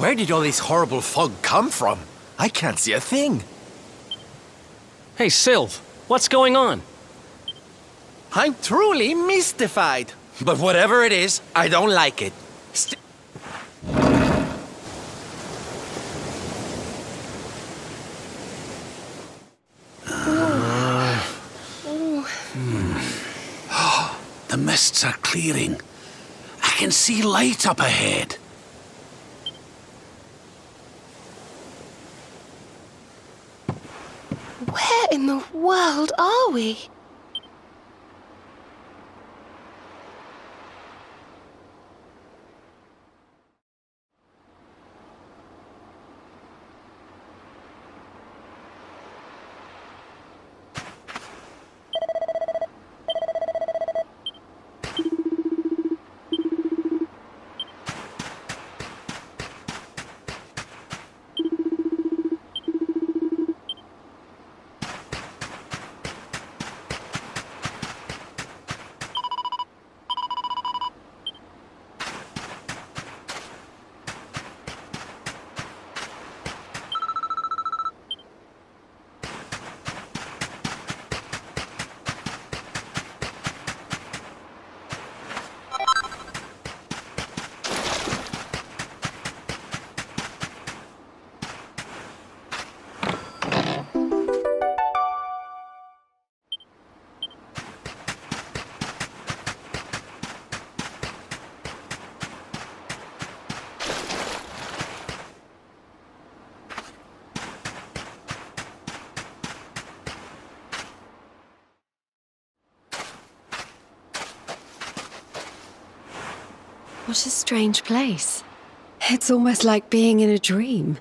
Where did all this horrible fog come from? I can't see a thing. Hey, Sylv, what's going on? I'm truly mystified. But whatever it is, I don't like it. The mists are clearing. I can see light up ahead. Where in the world are we? What a strange place. It's almost like being in a dream.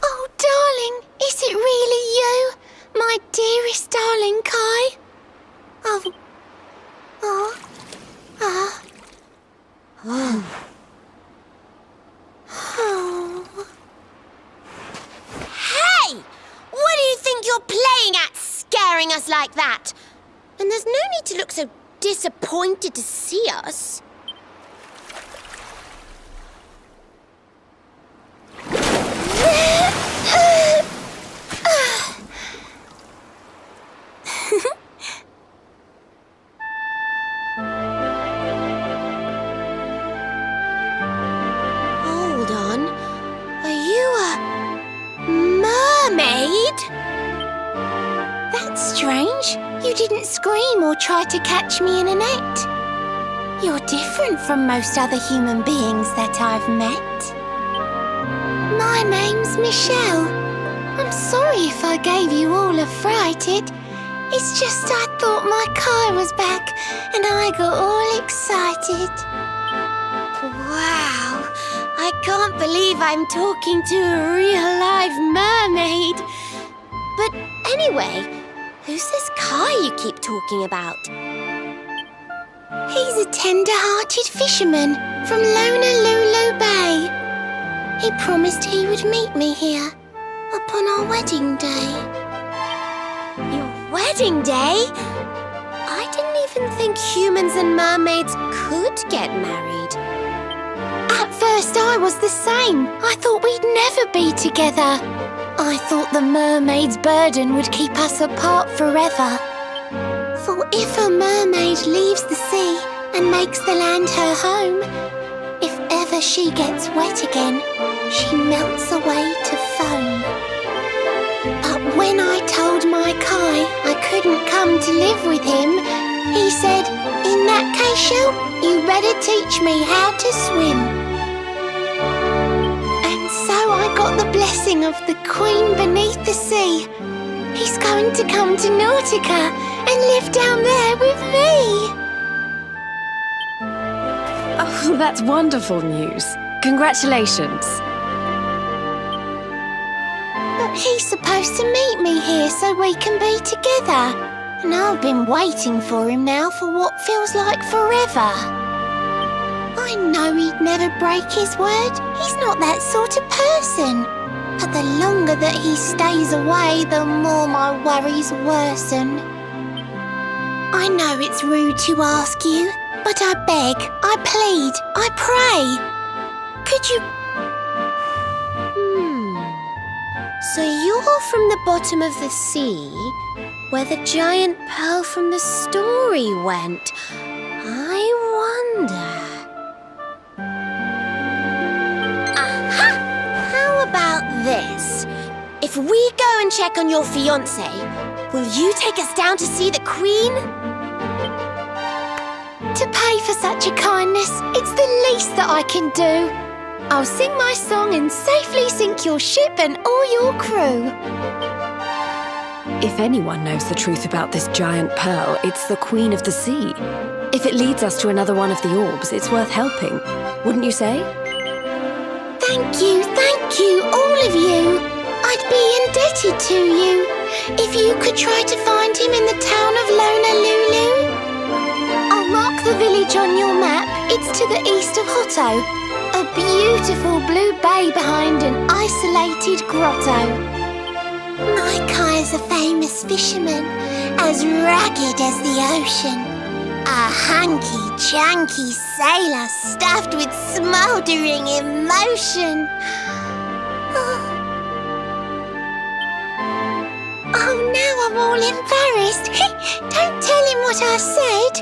Oh, darling, is it really you? My dearest darling Kai? Oh. Hey! What do you think you're playing at, scaring us like that? And there's no need to look so disappointed to see us. Hold on. Are you a mermaid? That's strange. You didn't scream or try to catch me in a net. You're different from most other human beings that I've met. My name's Michelle. I'm sorry if I gave you all a fright. It's just I thought my Kai was back and I got all excited. Wow, I can't believe I'm talking to a real live mermaid. But anyway, who's this Kai you keep talking about? He's a tender-hearted fisherman from Honolulu Bay. He promised he would meet me here upon our wedding day. Your wedding day? I didn't even think humans and mermaids could get married. At first I was the same. I thought we'd never be together. I thought the mermaid's burden would keep us apart forever. For if a mermaid leaves the sea and makes the land her home, if ever she gets wet again, she melts away to foam. But when I told my Kai I couldn't come to live with him, he said, "In that case, Shell, you better teach me how to swim." And so I got the blessing of the Queen beneath the sea. He's going to come to Nauthika and live down there with me. Oh, that's wonderful news. Congratulations. But he's supposed to meet me here so we can be together. And I've been waiting for him now for what feels like forever. I know he'd never break his word. He's not that sort of person. But the longer that he stays away, the more my worries worsen. I know it's rude to ask you, but I beg, I plead, I pray. Could you... So you're from the bottom of the sea, where the giant pearl from the story went. I wonder... Aha! How about this? If we go and check on your fiancé, will you take us down to see the Queen? To pay for such a kindness, it's the least that I can do. I'll sing my song and safely sink your ship and all your crew. If anyone knows the truth about this giant pearl, it's the Queen of the Sea. If it leads us to another one of the orbs, it's worth helping. Wouldn't you say? Thank you, all of you. I'd be indebted to you. If you could try to find him in the town of Honolulu. I'll mark the village on your map. It's to the east of Hotto. A beautiful blue bay behind an isolated grotto. My Kai's a famous fisherman, as rugged as the ocean. A hanky-janky sailor stuffed with smouldering emotion. Oh, now I'm all embarrassed. Don't tell him what I said.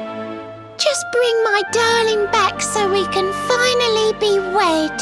Just bring my darling back so we can finally be wed.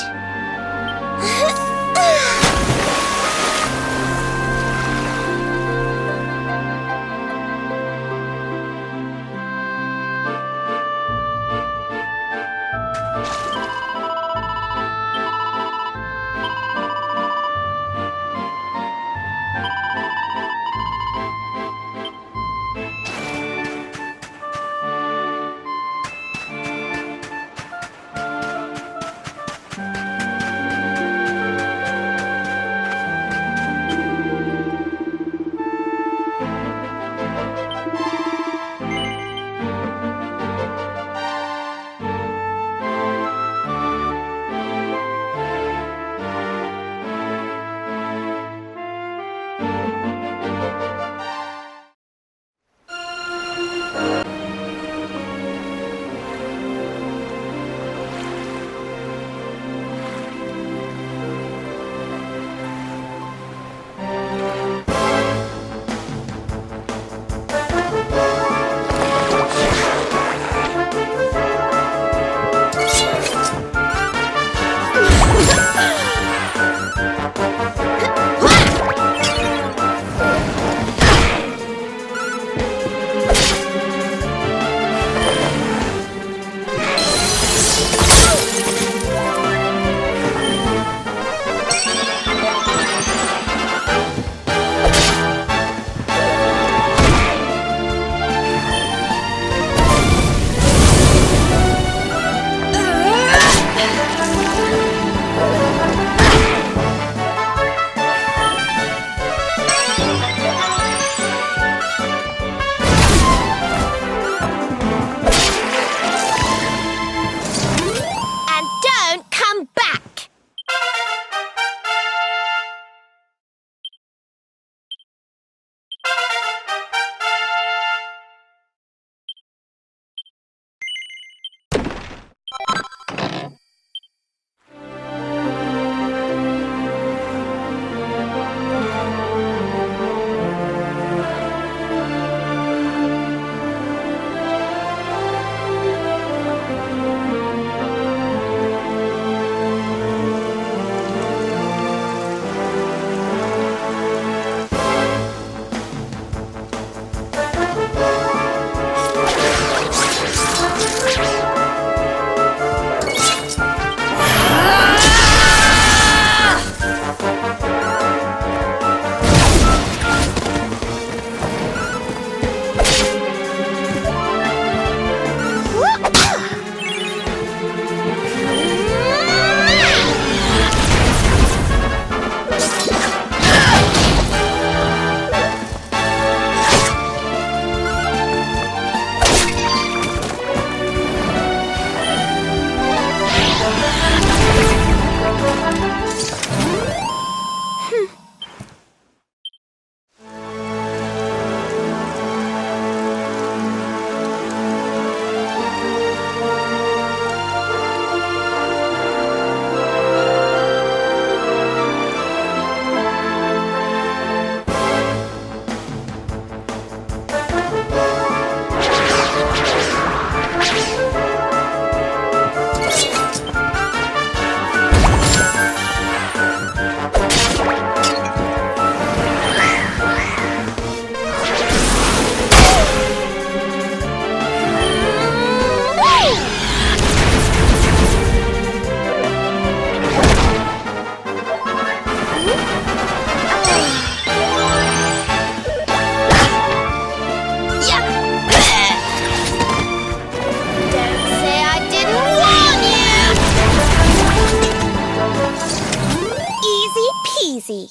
me.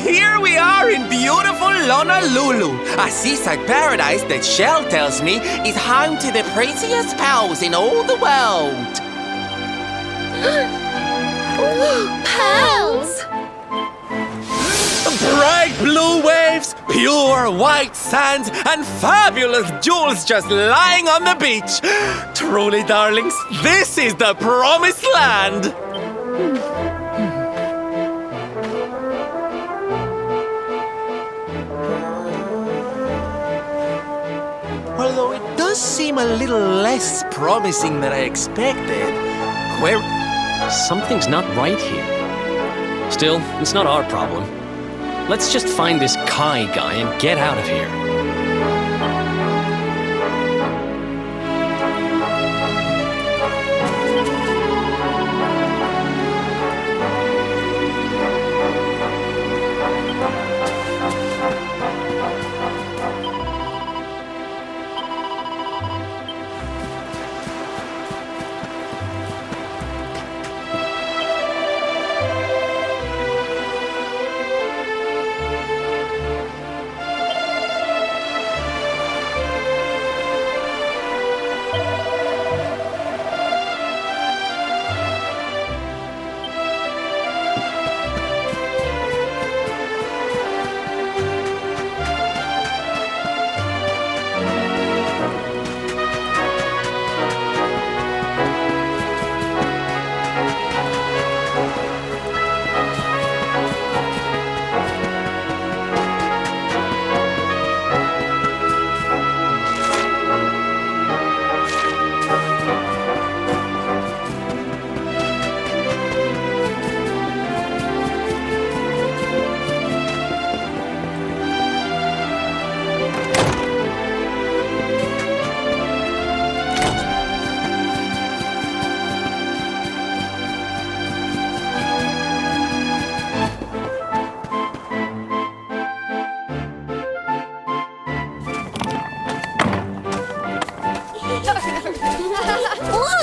Here we are in beautiful Honolulu, a seaside paradise that Shell tells me is home to the prettiest pearls in all the world. Pearls! Bright blue waves, pure white sand, and fabulous jewels just lying on the beach. Truly, darlings, this is the promised land. Although it does seem a little less promising than I expected. Where... Something's not right here. Still, it's not our problem. Let's just find this Kai guy and get out of here.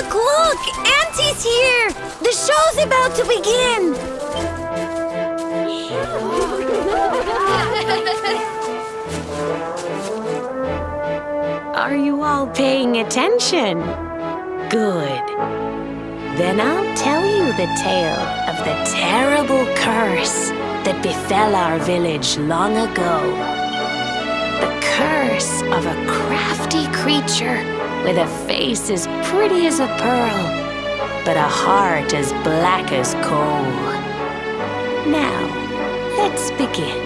Look! Auntie's here! The show's about to begin! Are you all paying attention? Good. Then I'll tell you the tale of the terrible curse that befell our village long ago. The curse of a crafty creature with a face as pretty as a pearl, but a heart as black as coal. Now, let's begin.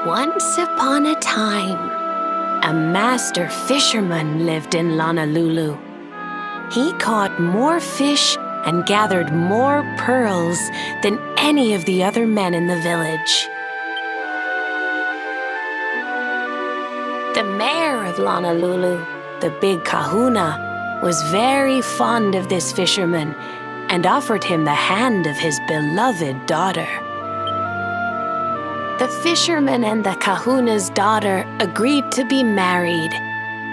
Once upon a time, a master fisherman lived in Honolulu. He caught more fish and gathered more pearls than any of the other men in the village. The mayor of Honolulu, the big kahuna, was very fond of this fisherman and offered him the hand of his beloved daughter. The fisherman and the kahuna's daughter agreed to be married,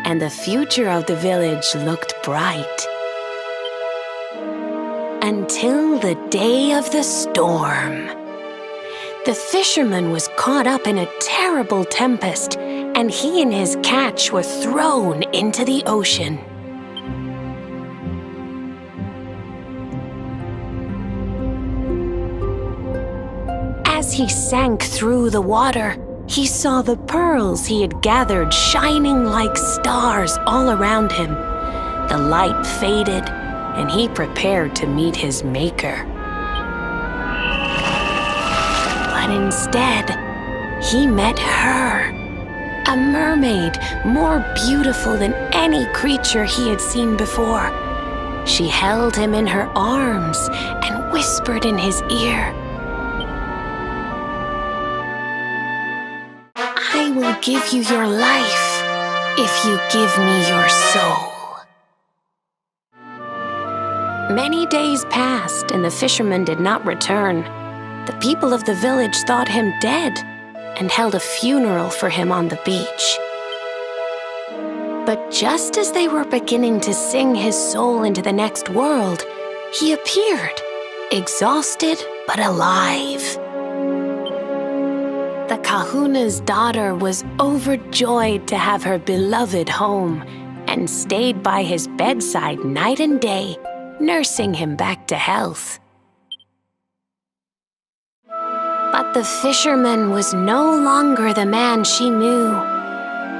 and the future of the village looked bright. Until the day of the storm. The fisherman was caught up in a terrible tempest, and he and his catch were thrown into the ocean. As he sank through the water, he saw the pearls he had gathered shining like stars all around him. The light faded, and he prepared to meet his maker. But instead, he met her, a mermaid more beautiful than any creature he had seen before. She held him in her arms and whispered in his ear, "I will give you your life if you give me your soul." Many days passed, and the fisherman did not return. The people of the village thought him dead and held a funeral for him on the beach. But just as they were beginning to sing his soul into the next world, he appeared, exhausted but alive. The kahuna's daughter was overjoyed to have her beloved home and stayed by his bedside night and day, nursing him back to health. But the fisherman was no longer the man she knew.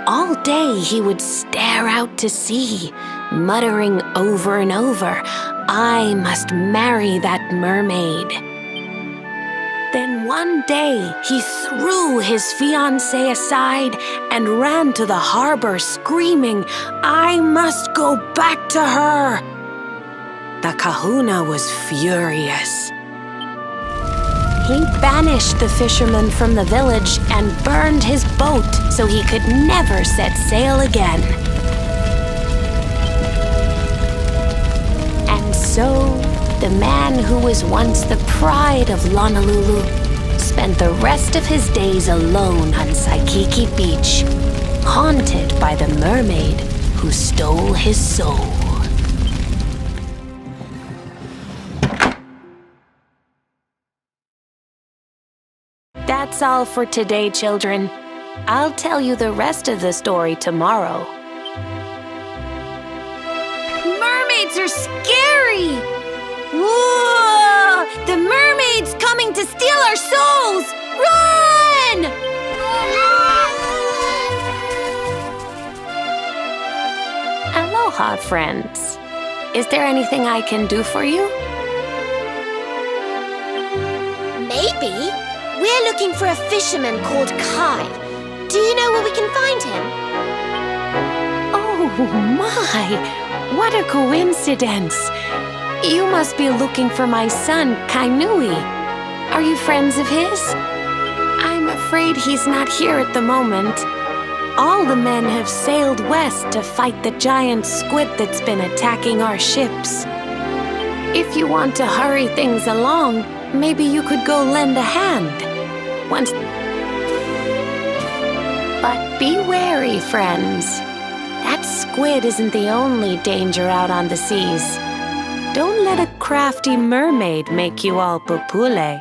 All day he would stare out to sea, muttering over and over, "I must marry that mermaid." Then one day he threw his fiancée aside and ran to the harbor screaming, "I must go back to her." The kahuna was furious. He banished the fisherman from the village and burned his boat so he could never set sail again. And so, the man who was once the pride of Honolulu spent the rest of his days alone on Saikiki Beach, haunted by the mermaid who stole his soul. That's all for today, children. I'll tell you the rest of the story tomorrow. Mermaids are scary! Whoa! The mermaid's coming to steal our souls! Run! Aloha, friends. Is there anything I can do for you? Maybe. We're looking for a fisherman called Kai. Do you know where we can find him? Oh my! What a coincidence! You must be looking for my son, Kainui. Are you friends of his? I'm afraid he's not here at the moment. All the men have sailed west to fight the giant squid that's been attacking our ships. If you want to hurry things along, maybe you could go lend a hand. But be wary, friends. That squid isn't the only danger out on the seas. Don't let a crafty mermaid make you all pupule.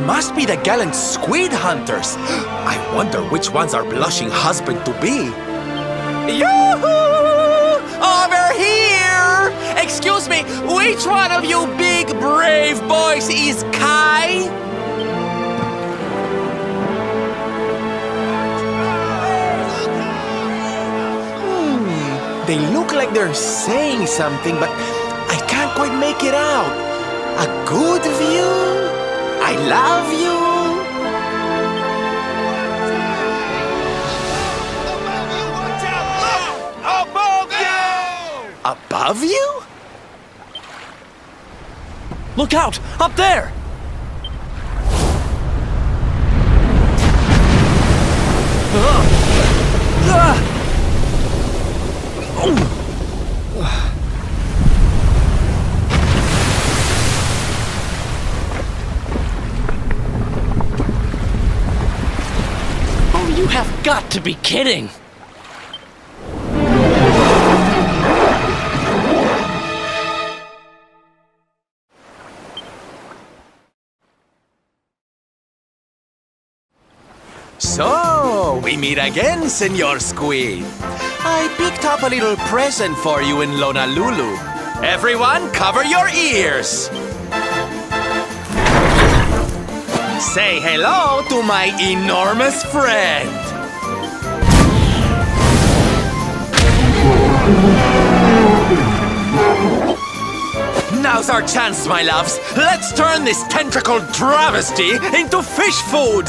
must be the gallant squid hunters. I wonder which ones are blushing husband-to-be. Yoo-hoo! Over here! Excuse me, which one of you big brave boys is Kai? They look like they're saying something, but I can't quite make it out. A good view? I love you? Above you? Look out! Up there! Oh, you have got to be kidding! So, we meet again, Senor Squid. I picked up a little present for you in Honolulu. Everyone, cover your ears. Say hello to my enormous friend. Now's our chance, my loves. Let's turn this tentacled travesty into fish food.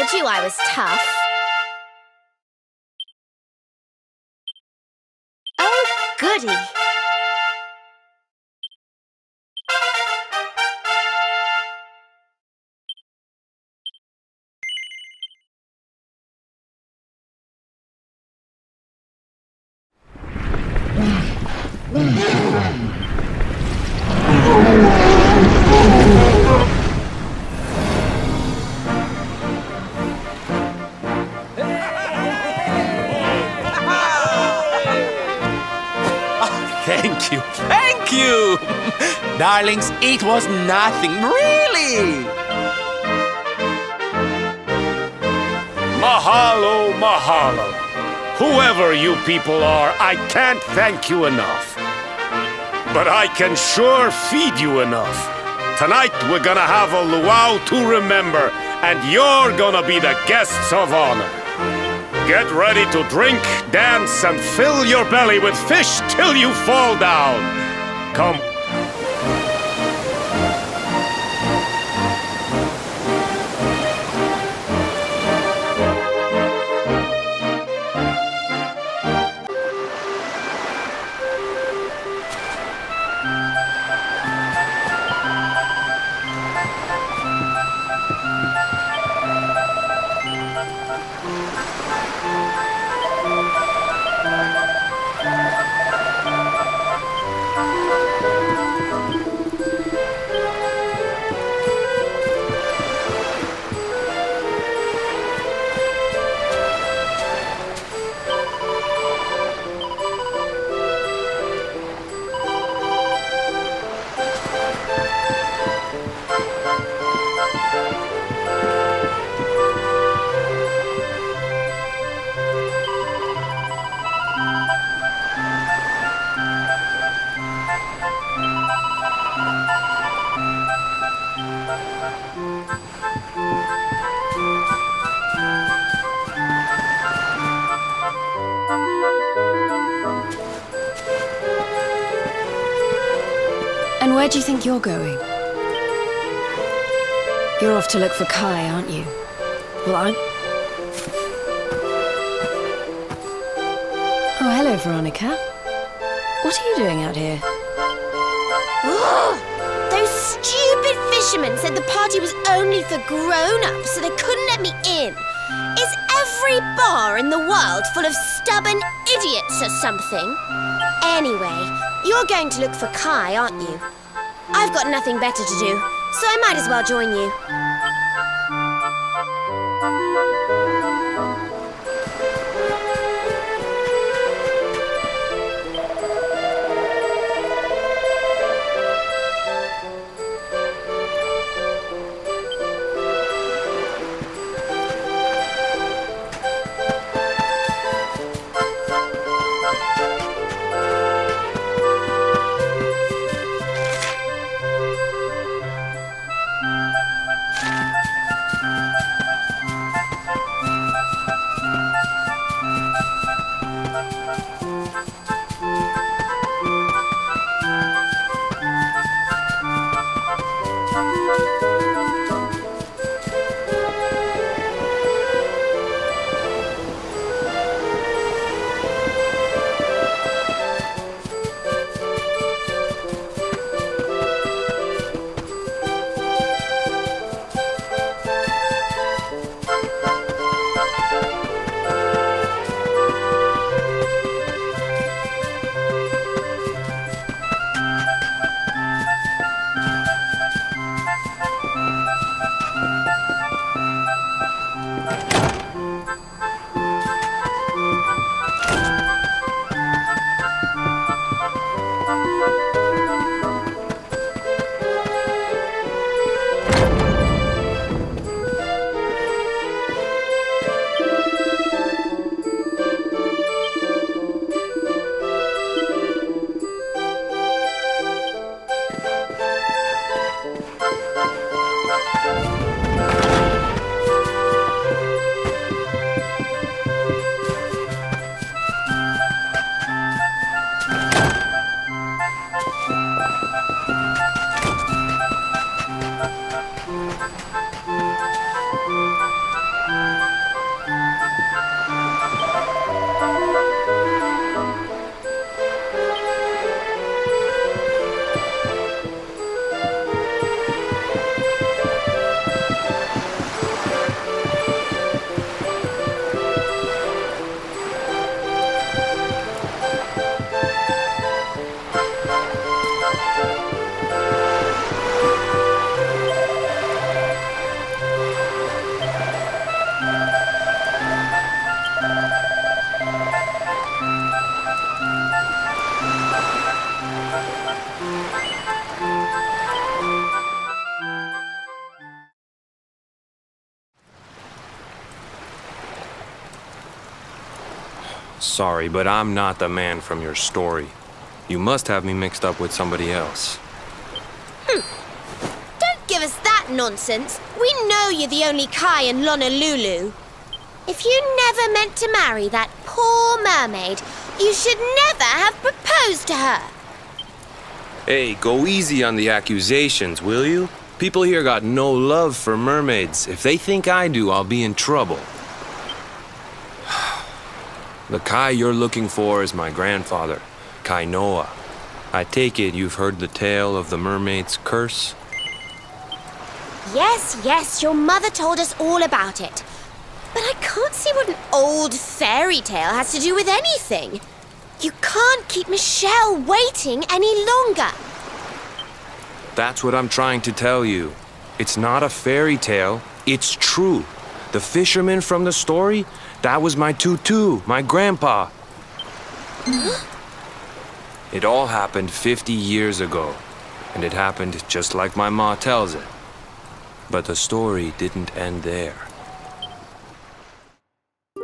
told you I was tough. Oh, goody. Thank you, thank you! Darlings, it was nothing, really! Mahalo, mahalo. Whoever you people are, I can't thank you enough. But I can sure feed you enough. Tonight we're gonna have a luau to remember, and you're gonna be the guests of honor. Get ready to drink, dance, and fill your belly with fish till you fall down. Come. And where do you think you're going? You're off to look for Kai, aren't you? Well, I'm... Oh, hello, Veronica. What are you doing out here? Those stupid fishermen said the party was only for grown-ups, so they couldn't let me in. Is every bar in the world full of stubborn idiots or something? Anyway, you're going to look for Kai, aren't you? I've got nothing better to do, so I might as well join you. Sorry, but I'm not the man from your story. You must have me mixed up with somebody else. Don't give us that nonsense. We know you're the only Kai in Honolulu. If you never meant to marry that poor mermaid, you should never have proposed to her. Hey, go easy on the accusations, will you? People here got no love for mermaids. If they think I do, I'll be in trouble. The Kai you're looking for is my grandfather, Kainoa. I take it you've heard the tale of the mermaid's curse? Yes, your mother told us all about it. But I can't see what an old fairy tale has to do with anything. You can't keep Michelle waiting any longer. That's what I'm trying to tell you. It's not a fairy tale, it's true. The fisherman from the story, that was my tutu, my grandpa. It all happened 50 years ago, and it happened just like my ma tells it. But the story didn't end there.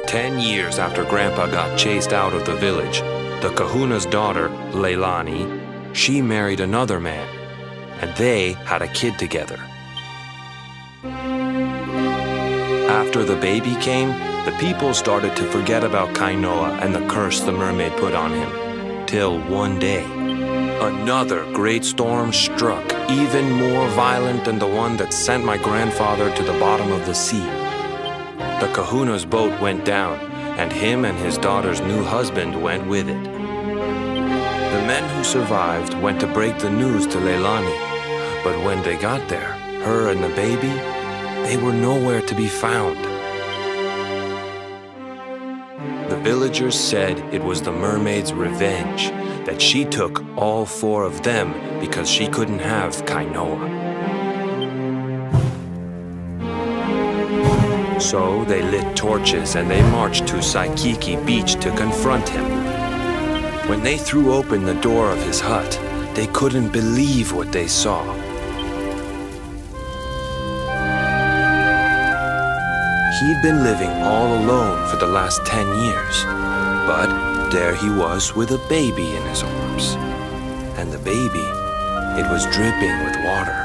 10 years after Grandpa got chased out of the village, the kahuna's daughter, Leilani, she married another man, and they had a kid together. After the baby came, the people started to forget about Kainoa and the curse the mermaid put on him. Till one day, another great storm struck, even more violent than the one that sent my grandfather to the bottom of the sea. The kahuna's boat went down, and him and his daughter's new husband went with it. The men who survived went to break the news to Leilani, but when they got there, her and the baby, they were nowhere to be found. The villagers said it was the mermaid's revenge, that she took all 4 of them because she couldn't have Kainoa. So they lit torches and they marched to Saikiki Beach to confront him. When they threw open the door of his hut, they couldn't believe what they saw. He'd been living all alone for the last 10 years, but there he was with a baby in his arms. And the baby, it was dripping with water.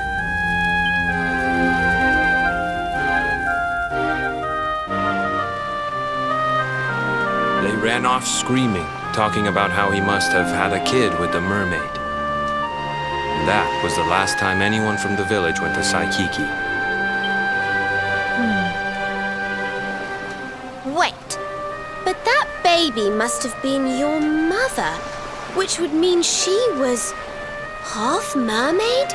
They ran off screaming, talking about how he must have had a kid with the mermaid. And that was the last time anyone from the village went to Saikiki. Wait, but that baby must have been your mother, which would mean she was half mermaid?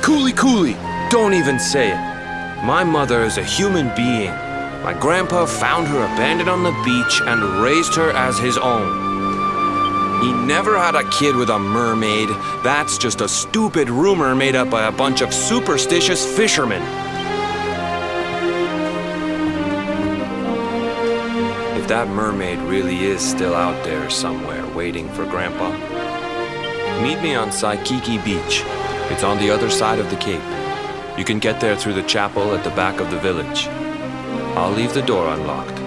Coolie, don't even say it. My mother is a human being. My grandpa found her abandoned on the beach and raised her as his own. He never had a kid with a mermaid. That's just a stupid rumor made up by a bunch of superstitious fishermen. If that mermaid really is still out there somewhere waiting for Grandpa, meet me on Saikiki Beach. It's on the other side of the cape. You can get there through the chapel at the back of the village. I'll leave the door unlocked.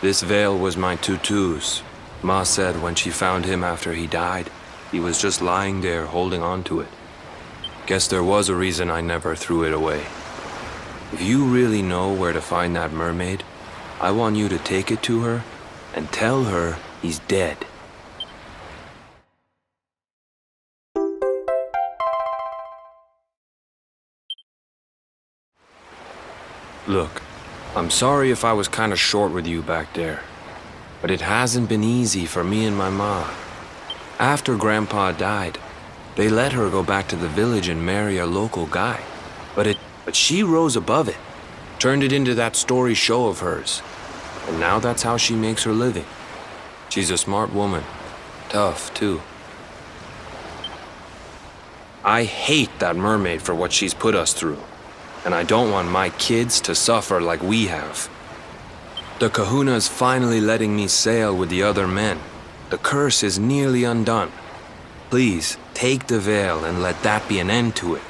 This veil was my tutu's. Ma said when she found him after he died, he was just lying there holding on to it. Guess there was a reason I never threw it away. If you really know where to find that mermaid, I want you to take it to her and tell her he's dead. Look, I'm sorry if I was kind of short with you back there, but it hasn't been easy for me and my ma. After Grandpa died, they let her go back to the village and marry a local guy. But she rose above it, turned it into that story show of hers. And now that's how she makes her living. She's a smart woman. Tough, too. I hate that mermaid for what she's put us through. And I don't want my kids to suffer like we have. The kahuna's finally letting me sail with the other men. The curse is nearly undone. Please, take the veil and let that be an end to it.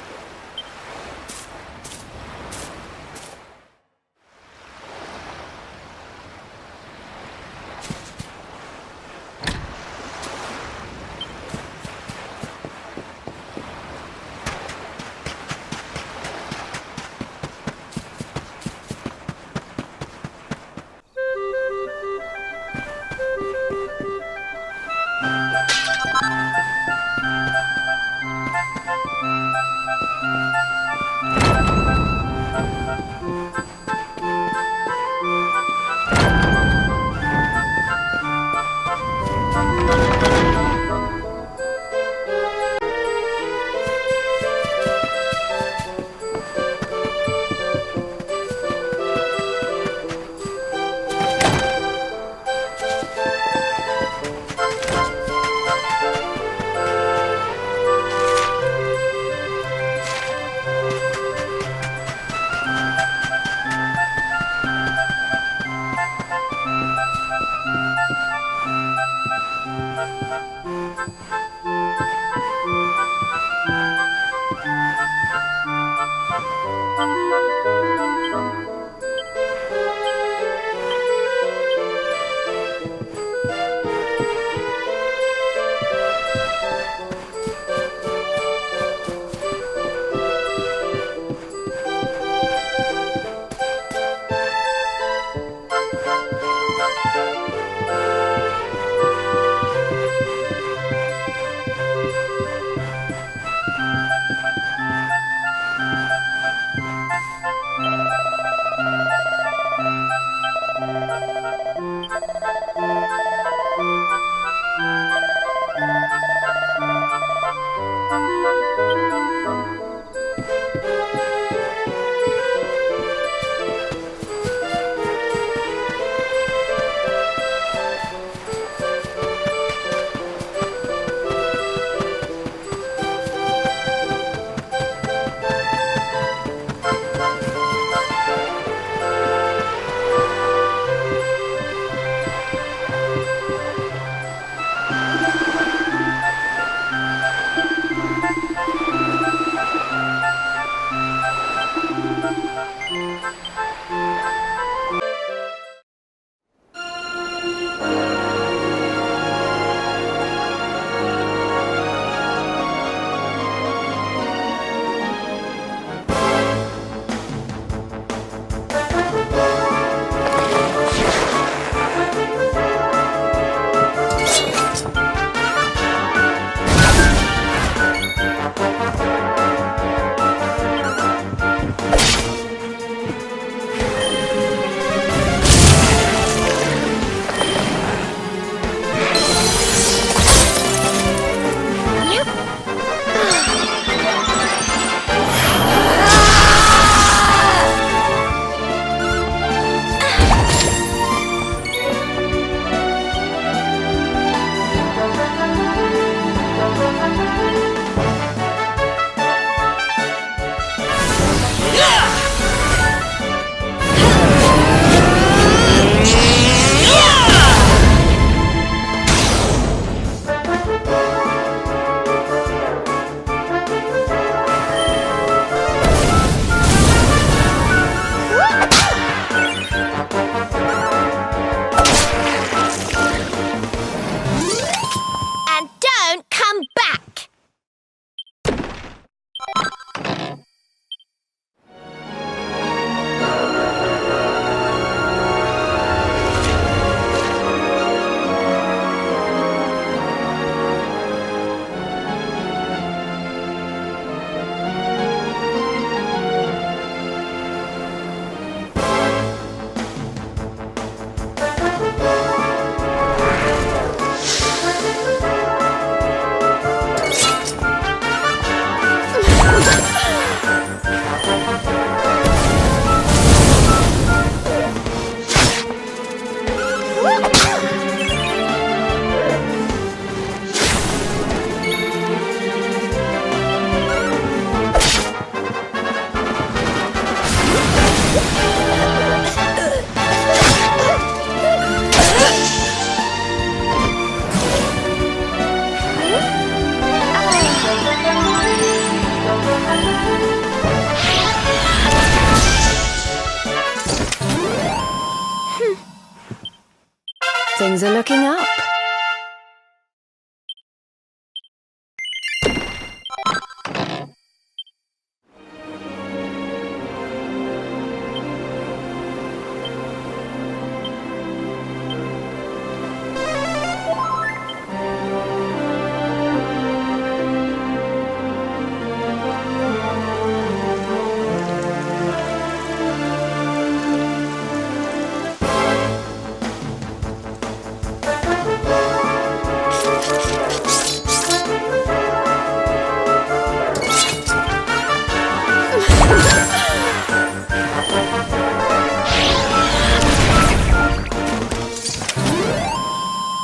Things are looking up.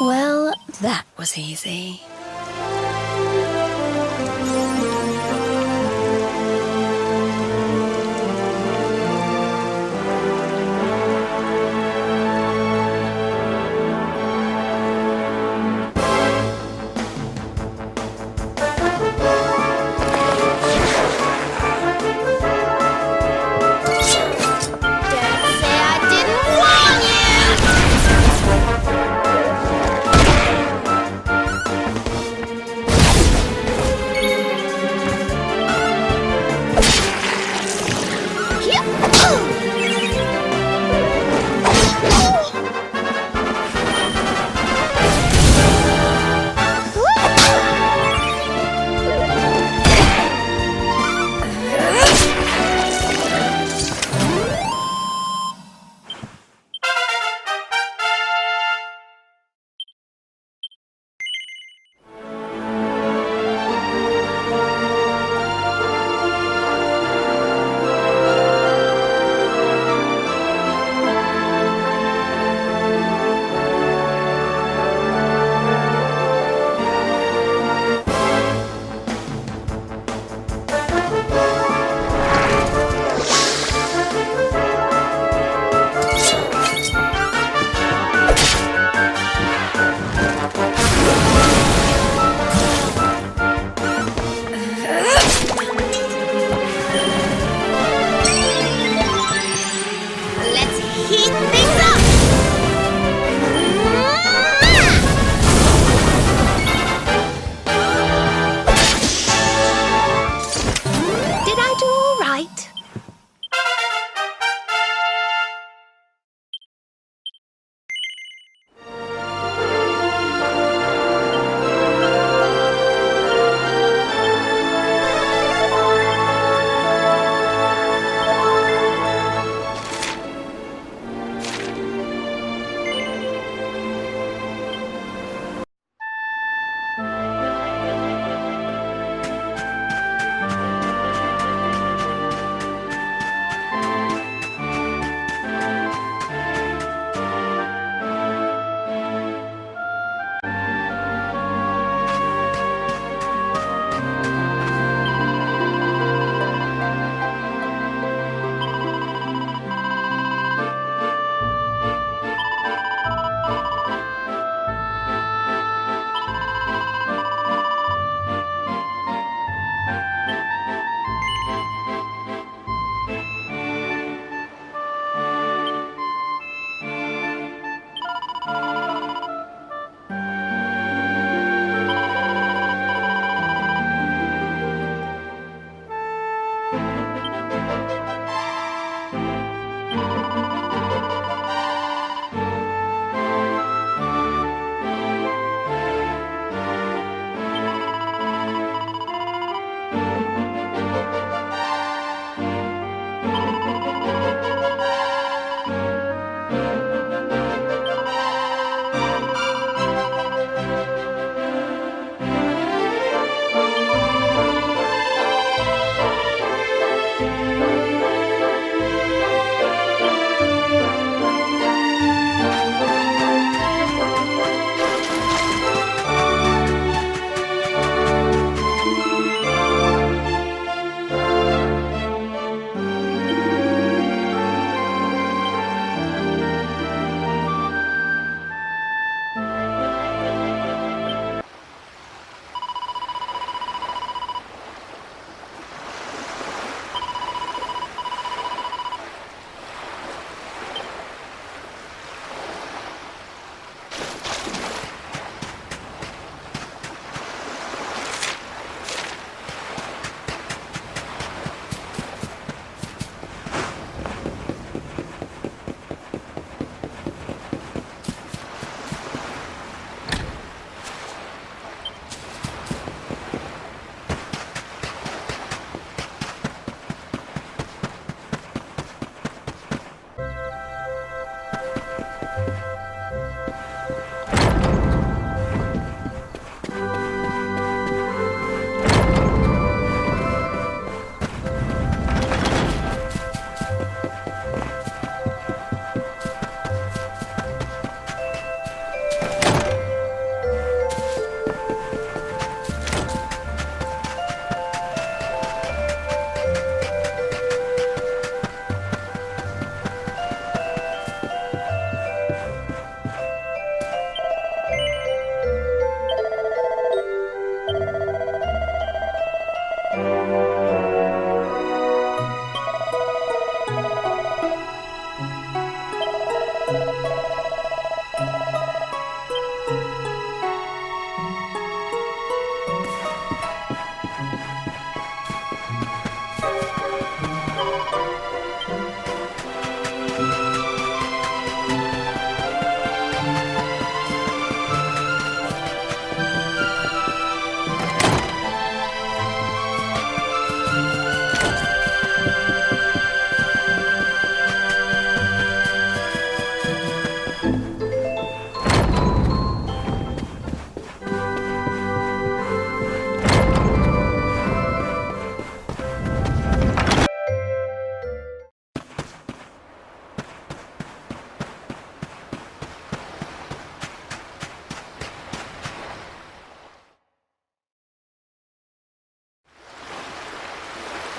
Well, that was easy.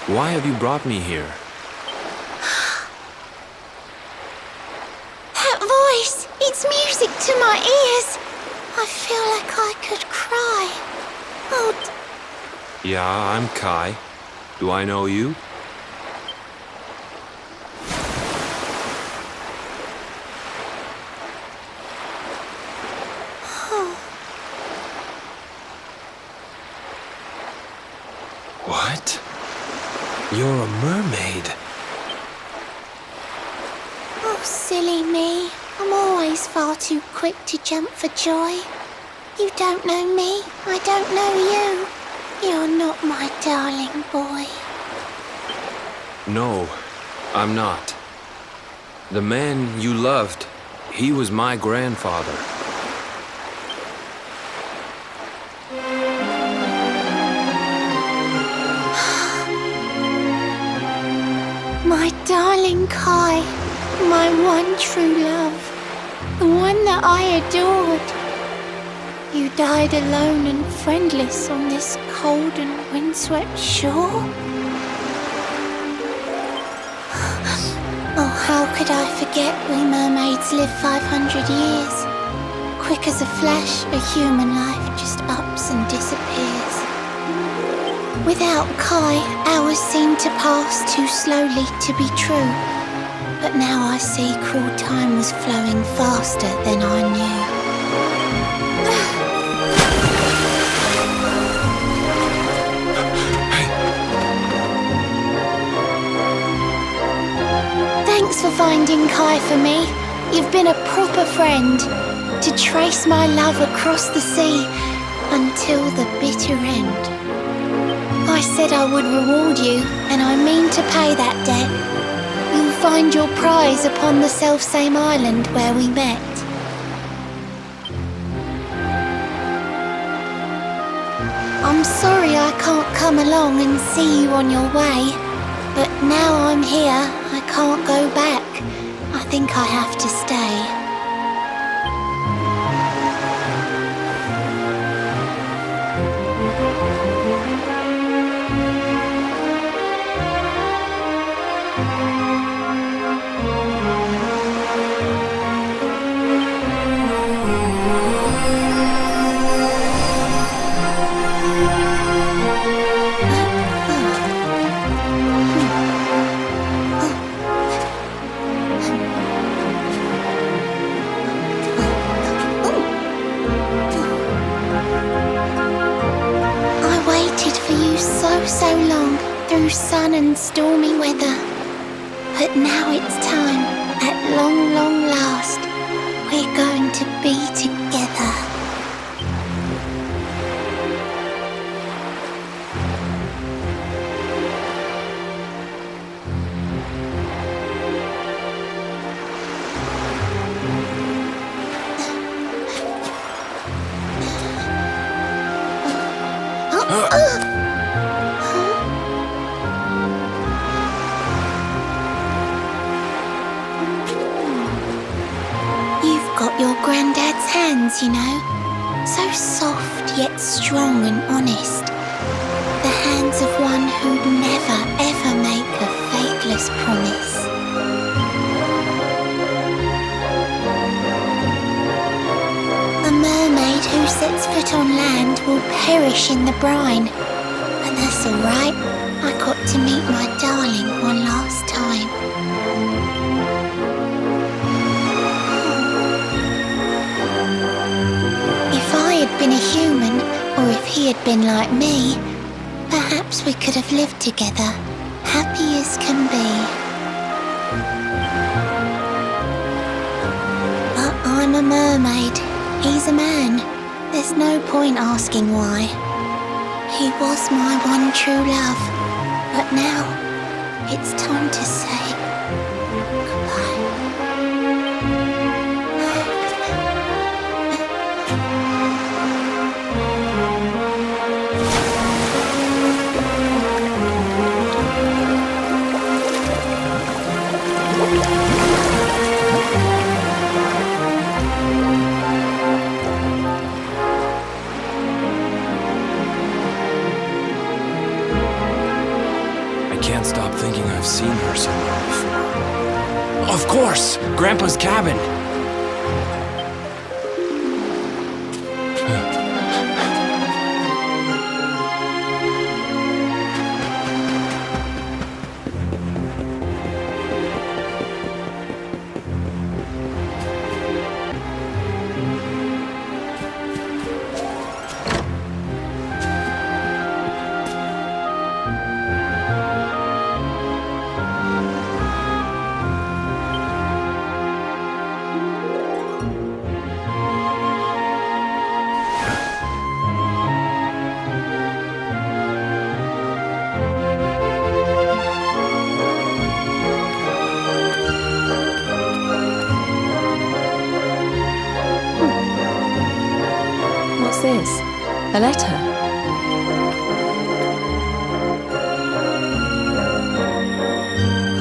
Why have you brought me here? That voice! It's music to my ears! I feel like I could cry. Oh, Yeah, I'm Kai. Do I know you? What? You're a mermaid. oh, silly me. I'm always far too quick to jump for joy. You don't know me, I don't know you. You're not my darling boy. No, I'm not. The man you loved, he was my grandfather. My darling Kai, my one true love, the one that I adored. You died alone and friendless on this cold and windswept shore? Oh, how could I forget we mermaids live 500 years? Quick as a flash, a human life just ups and disappears. Without Kai, hours seem to pass too slowly to be true. But now I see cruel time was flowing faster than I knew. Thanks for finding Kai for me. You've been a proper friend. To trace my love across the sea until the bitter end. I said I would reward you, and I mean to pay that debt. You'll find your prize upon the selfsame island where we met. I'm sorry I can't come along and see you on your way. But now I'm here, I can't go back. I think I have to stay. So long through sun and stormy weather, but now it's time, at long, long last, we're going to be together. Your granddad's hands, you know, so soft yet strong and honest. The hands of one who'd never ever make a faithless promise. A mermaid who sets foot on land will perish in the brine. And that's alright, I got to meet my darling one last time. If I had been a human, or if he had been like me, perhaps we could have lived together, happy as can be. But I'm a mermaid, he's a man. There's no point asking why. He was my one true love, but now it's time to say goodbye. I can't stop thinking I've seen her somewhere before. Of course! Grandpa's cabin! What's this? A letter?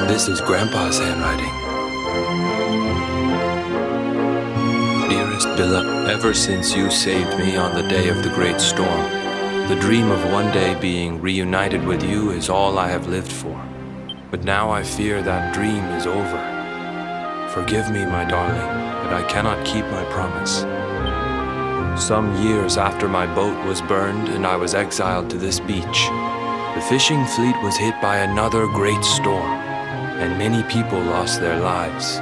This is Grandpa's handwriting. Dearest Billa, ever since you saved me on the day of the great storm, the dream of one day being reunited with you is all I have lived for. But now I fear that dream is over. Forgive me, my darling, but I cannot keep my promise. Some years after my boat was burned and I was exiled to this beach, the fishing fleet was hit by another great storm, and many people lost their lives.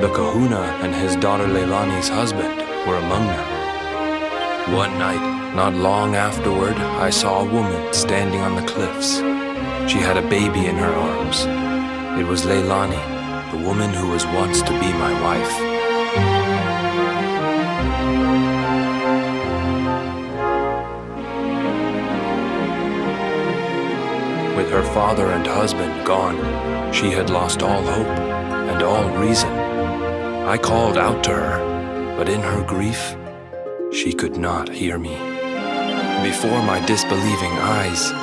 The kahuna and his daughter Leilani's husband were among them. One night, not long afterward, I saw a woman standing on the cliffs. She had a baby in her arms. It was Leilani, the woman who was once to be my wife. With her father and husband gone, she had lost all hope and all reason. I called out to her, but in her grief, she could not hear me. Before my disbelieving eyes,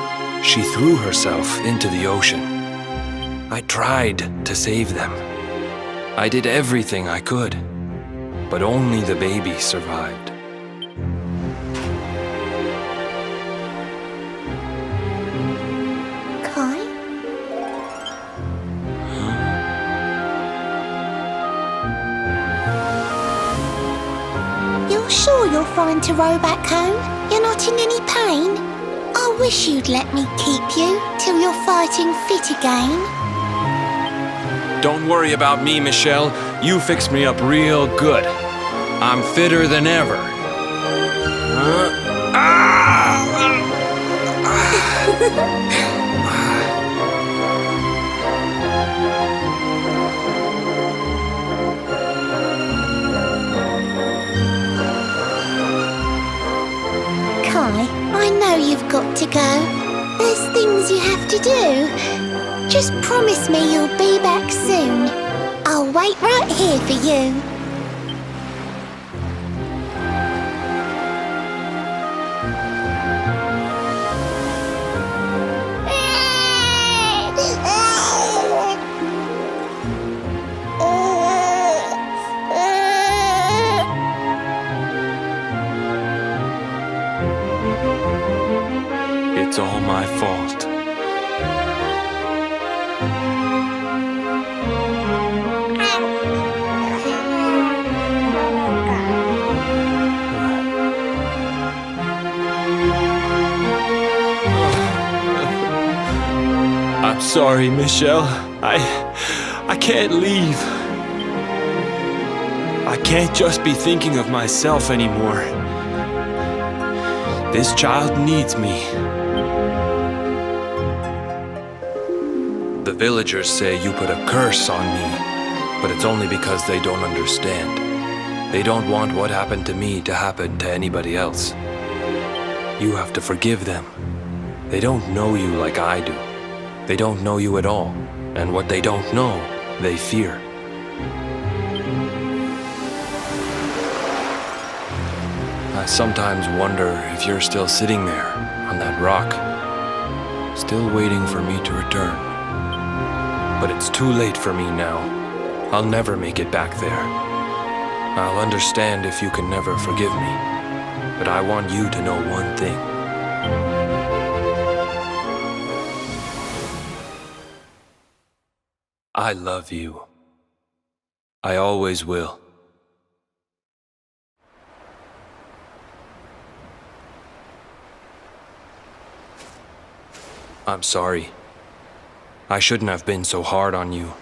she threw herself into the ocean. I tried to save them. I did everything I could, but only the baby survived. Sure you're fine to row back home? You're not in any pain? I wish you'd let me keep you till you're fighting fit again. Don't worry about me, Michelle. You fixed me up real good. I'm fitter than ever. I know you've got to go. There's things you have to do. Just promise me you'll be back soon. I'll wait right here for you. It's all my fault. I'm sorry, Michelle. I can't leave. I can't just be thinking of myself anymore. This child needs me. The villagers say you put a curse on me, but it's only because they don't understand. They don't want what happened to me to happen to anybody else. You have to forgive them. They don't know you like I do. They don't know you at all, and what they don't know, they fear. I sometimes wonder if you're still sitting there on that rock, still waiting for me to return. But it's too late for me now. I'll never make it back there. I'll understand if you can never forgive me, but I want you to know one thing. I love you. I always will. I'm sorry. I shouldn't have been so hard on you.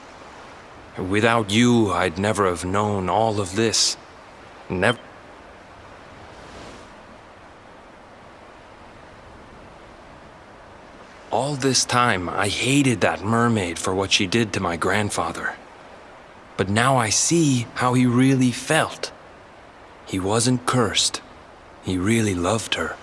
Without you, I'd never have known all of this. Never. All this time, I hated that mermaid for what she did to my grandfather. But now I see how he really felt. He wasn't cursed. He really loved her.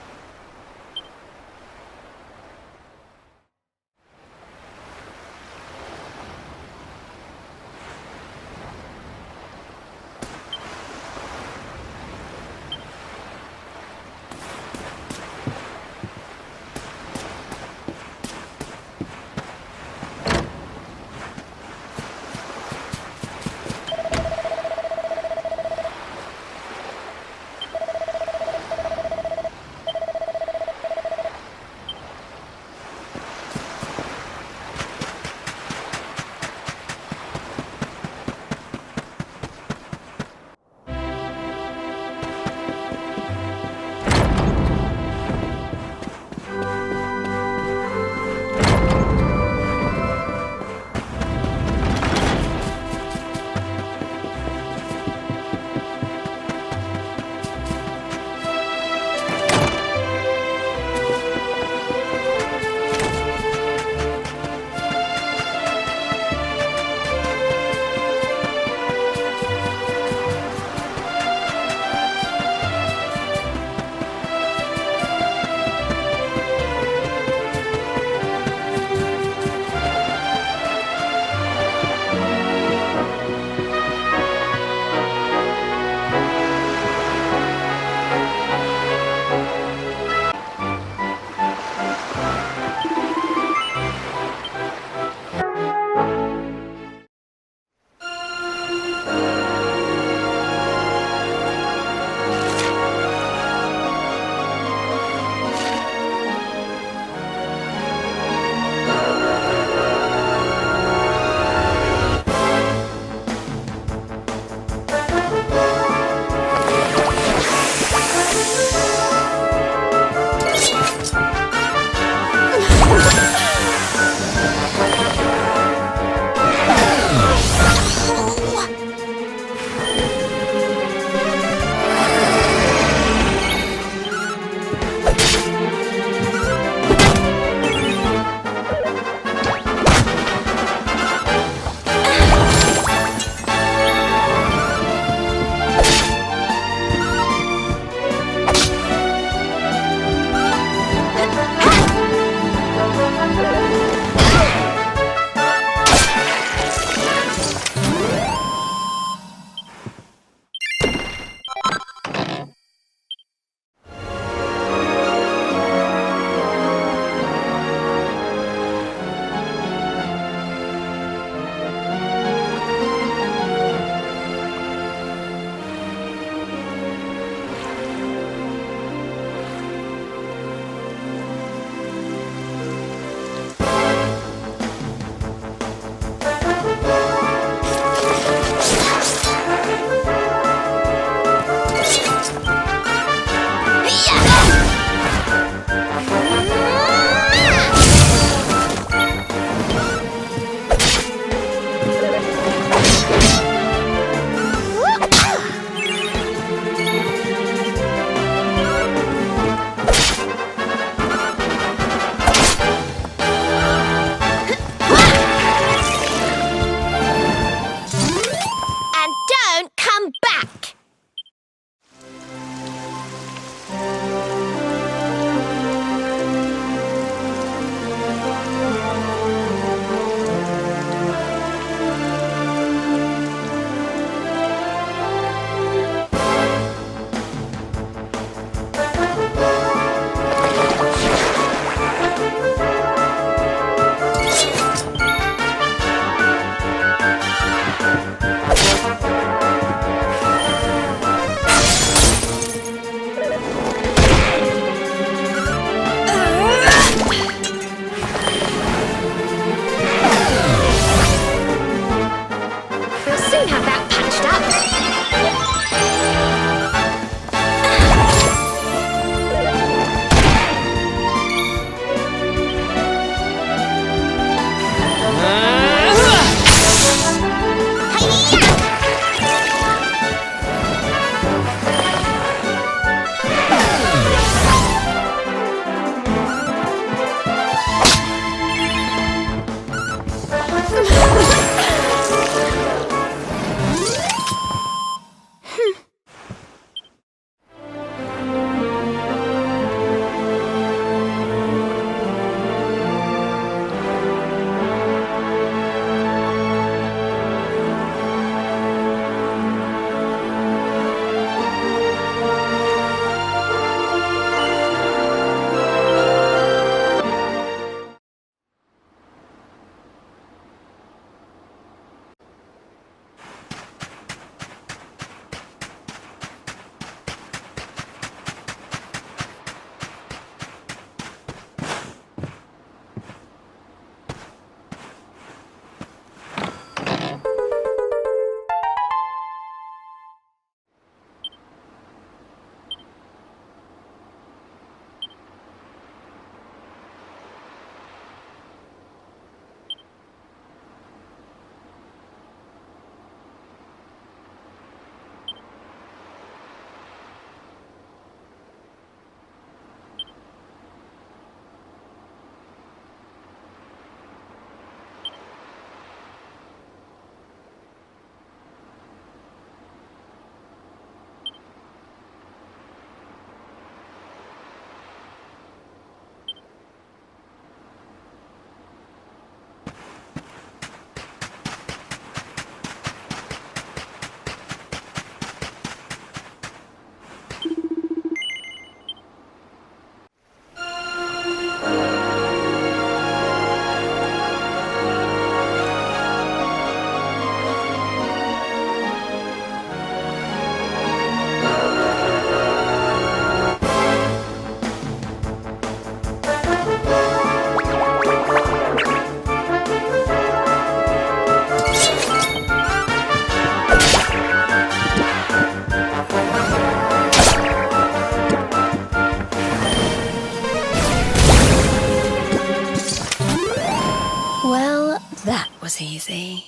was easy.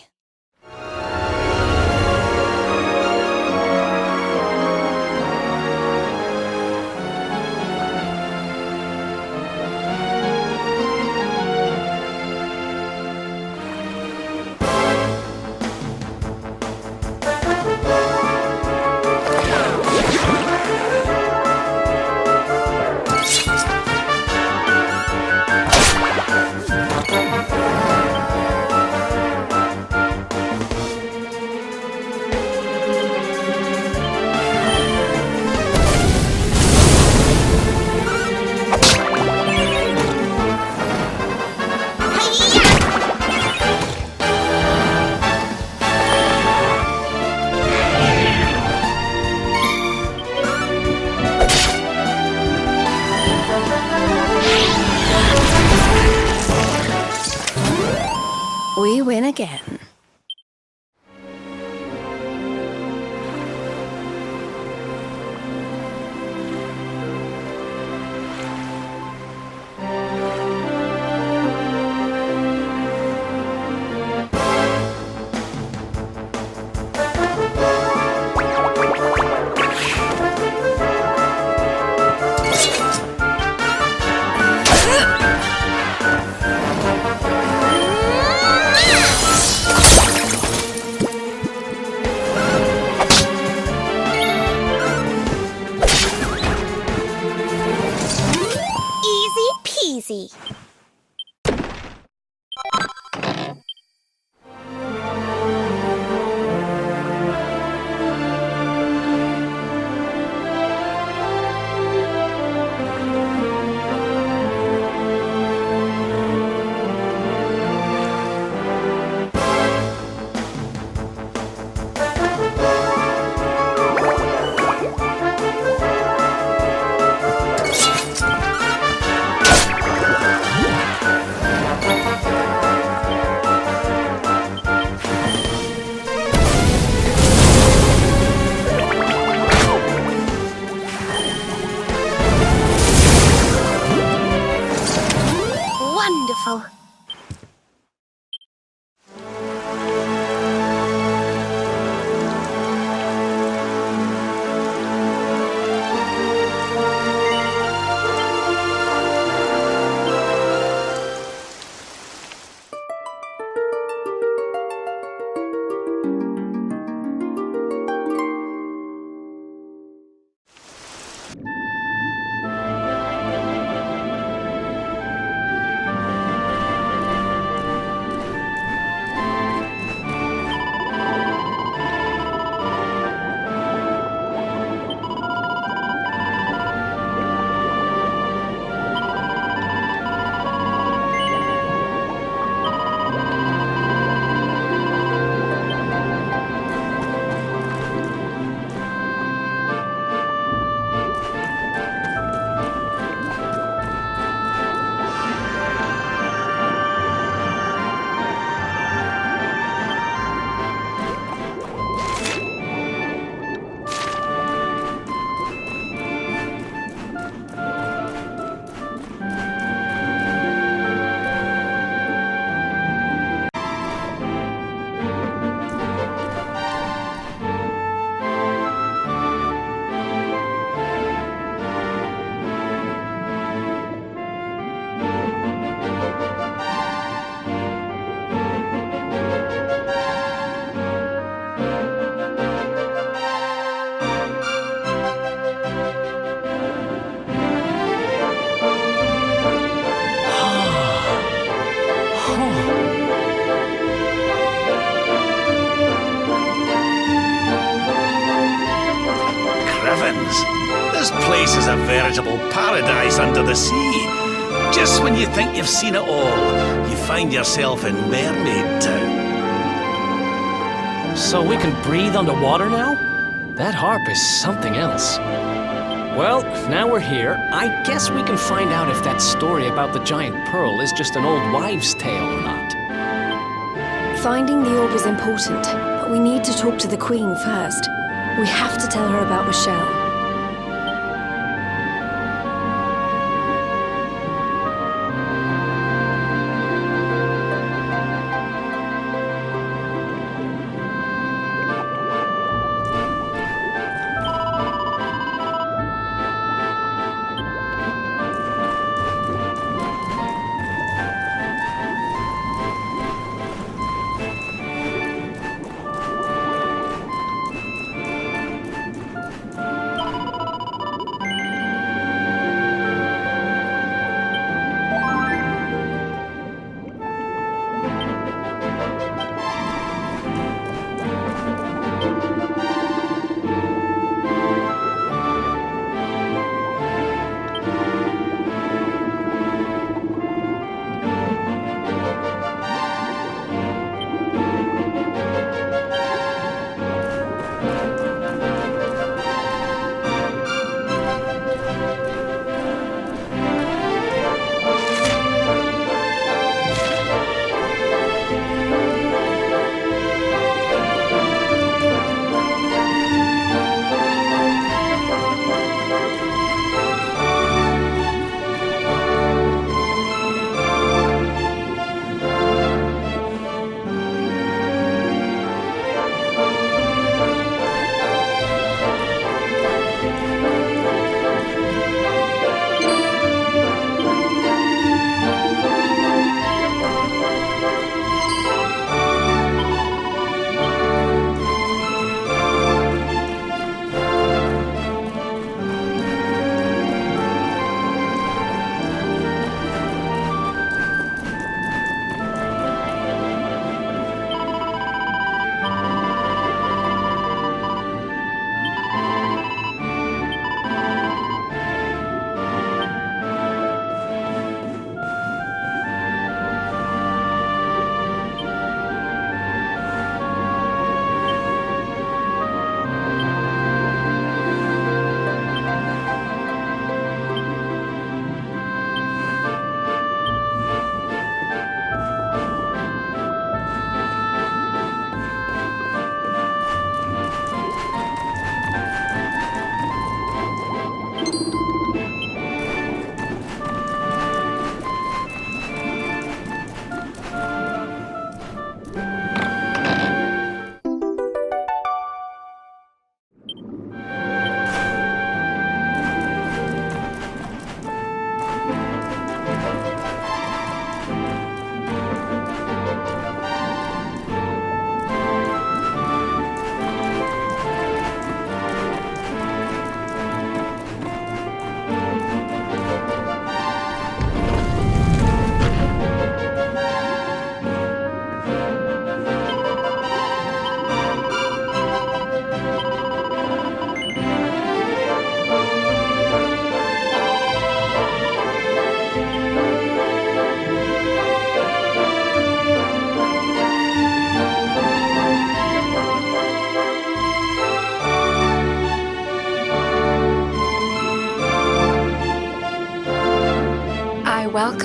We win again. Easy. Wonderful. This place is a veritable paradise under the sea. Just when you think you've seen it all, you find yourself in Mermaid Town. So we can breathe underwater now? That harp is something else. Well, now we're here, I guess we can find out if that story about the giant pearl is just an old wives' tale or not. Finding the orb is important, but we need to talk to the Queen first. We have to tell her about Michelle.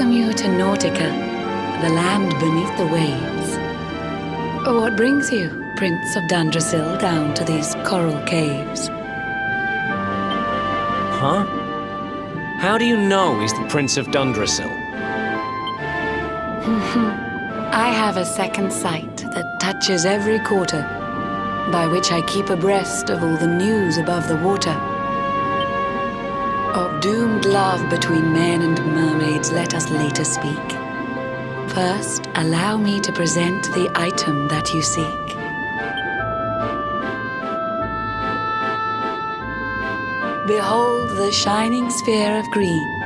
welcome you to Nauthika, the land beneath the waves. What brings you, Prince of Dundrasil, down to these coral caves? Huh? How do you know he's the Prince of Dundrasil? I have a second sight that touches every quarter, by which I keep abreast of all the news above the water. Of doomed love between men and mermaids, let us later speak. First, allow me to present the item that you seek. Behold the shining sphere of green,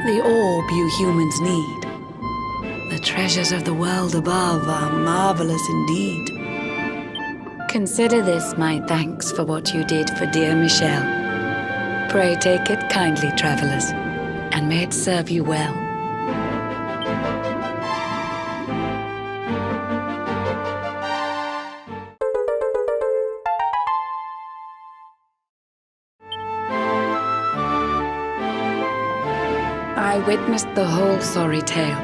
the orb you humans need. The treasures of the world above are marvelous indeed. Consider this my thanks for what you did for dear Michelle. Pray take it kindly, travelers, and may it serve you well. I witnessed the whole sorry tale.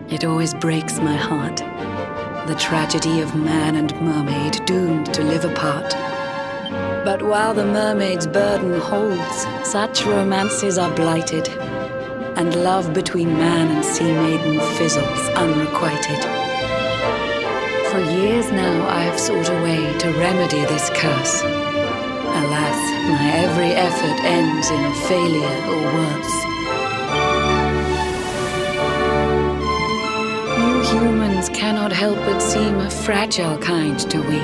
It always breaks my heart. The tragedy of man and mermaid doomed to live apart. But while the mermaid's burden holds, such romances are blighted, and love between man and sea maiden fizzles unrequited. For years now I have sought a way to remedy this curse. Alas, my every effort ends in failure or worse. Humans cannot help but seem a fragile kind to we,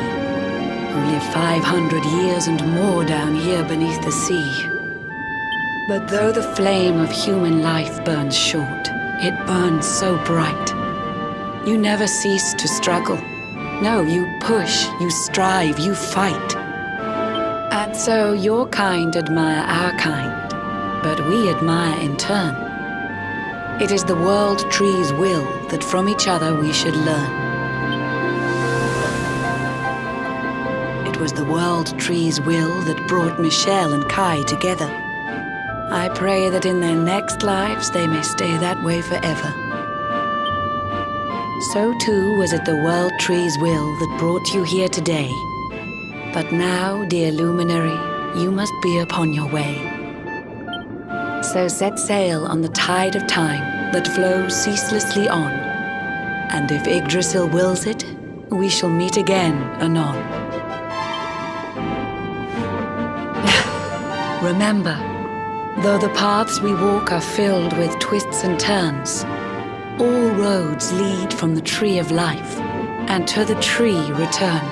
who live 500 years and more down here beneath the sea. But though the flame of human life burns short, it burns so bright. You never cease to struggle. No, you push, you strive, you fight. And so your kind admire our kind, but we admire in turn. It is the world tree's will that from each other we should learn. It was the world tree's will that brought Michelle and Kai together. I pray that in their next lives they may stay that way forever. So too was it the world tree's will that brought you here today. But now, dear luminary, you must be upon your way. So set sail on the tide of time that flows ceaselessly on, and if Yggdrasil wills it, we shall meet again anon. Remember, though the paths we walk are filled with twists and turns, all roads lead from the tree of life, and to the tree return.